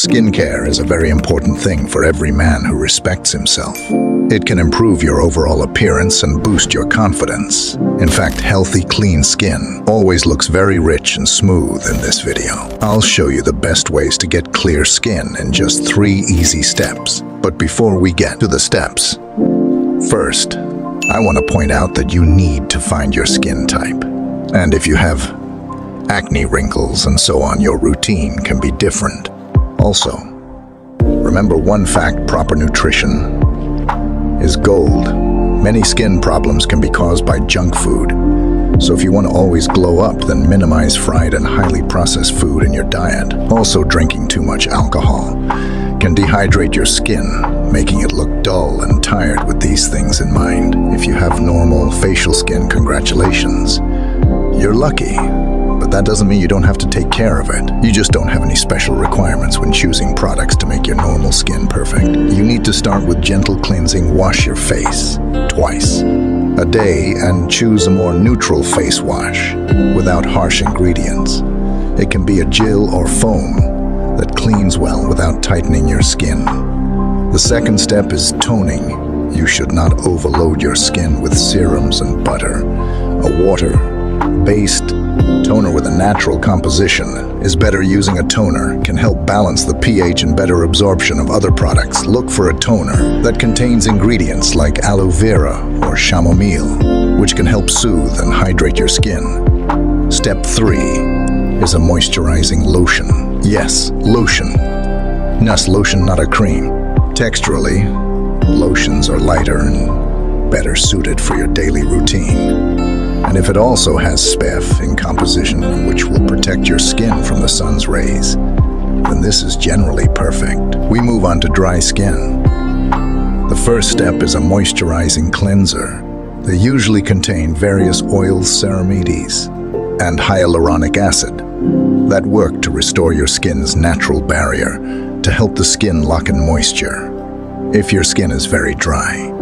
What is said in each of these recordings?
Skincare is a very important thing for every man who respects himself. It can improve your overall appearance and boost your confidence. In fact, healthy, clean skin always looks very rich and smooth in this video. I'll show you the best ways to get clear skin in just 3 easy steps. But before we get to the steps, first, I want to point out that you need to find your skin type. And if you have acne, wrinkles, and so on, your routine can be different. Also, remember one fact: proper nutrition is gold. Many skin problems can be caused by junk food. So if you want to always glow up, then minimize fried and highly processed food in your diet. Also, drinking too much alcohol can dehydrate your skin, making it look dull and tired. With these things in mind, if you have normal facial skin, congratulations. You're lucky. But that doesn't mean you don't have to take care of it. You just don't have any special requirements when choosing products to make your normal skin perfect. You need to start with gentle cleansing. Wash your face twice a day and choose a more neutral face wash without harsh ingredients. It can be a gel or foam that cleans well without tightening your skin. The second step is toning. You should not overload your skin with serums and butter. A water-based toner with a natural composition is better. Using a toner can help balance the pH and better absorption of other products. Look for a toner that contains ingredients like aloe vera or chamomile, which can help soothe and hydrate your skin. Step 3 is a moisturizing lotion. Yes, lotion. Lotion, not a cream. Texturally, lotions are lighter and better suited for your daily routine. And if it also has SPF in composition, which will protect your skin from the sun's rays, then this is generally perfect. We move on to dry skin. The first step is a moisturizing cleanser. They usually contain various oils, Remedies, and hyaluronic acid that work to restore your skin's natural barrier to help the skin lock in moisture. If your skin is very dry,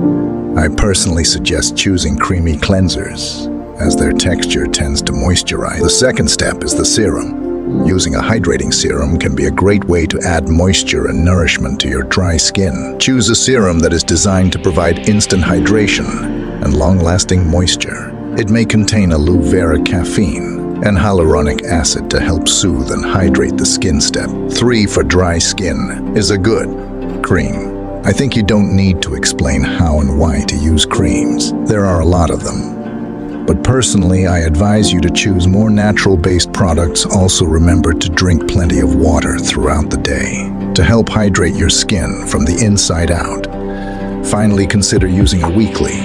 I personally suggest choosing creamy cleansers, as their texture tends to moisturize. The second step is the serum. Using a hydrating serum can be a great way to add moisture and nourishment to your dry skin. Choose a serum that is designed to provide instant hydration and long-lasting moisture. It may contain aloe vera, caffeine, and hyaluronic acid to help soothe and hydrate the skin. Step 3 for dry skin is a good cream. I think you don't need to explain how and why to use creams. There are a lot of them. But personally, I advise you to choose more natural-based products. Also, remember to drink plenty of water throughout the day to help hydrate your skin from the inside out. Finally, consider using a weekly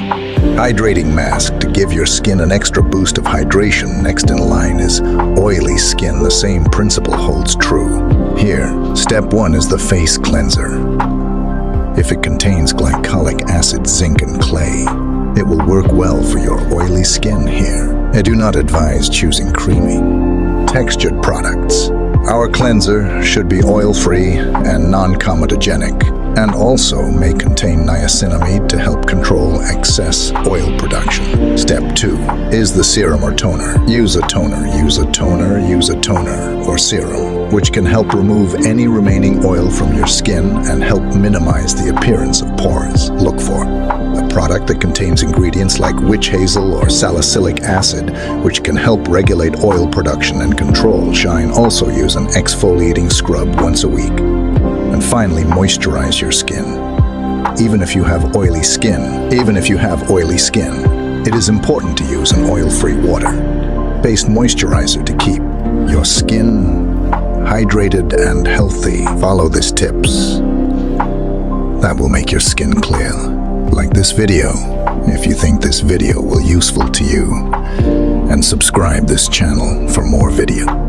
hydrating mask to give your skin an extra boost of hydration. Next in line is oily skin. The same principle holds true here. Step 1 is the face cleanser. If it contains glycolic acid, zinc, and clay, it will work well for your oily skin here. I do not advise choosing creamy, textured products. Our cleanser should be oil-free and non-comedogenic, and also may contain niacinamide to help control excess oil production. Step 2 is the serum or toner. Use a toner or serum, which can help remove any remaining oil from your skin and help minimize the appearance of pores. Look for a product that contains ingredients like witch hazel or salicylic acid, which can help regulate oil production and control shine. Also use an exfoliating scrub once a week. And finally, moisturize your skin. Even if you have oily skin, it is important to use an oil-free water-based moisturizer to keep your skin hydrated and healthy. Follow these tips. That will make your skin clear. Like this video if you think this video will be useful to you, and subscribe this channel for more videos.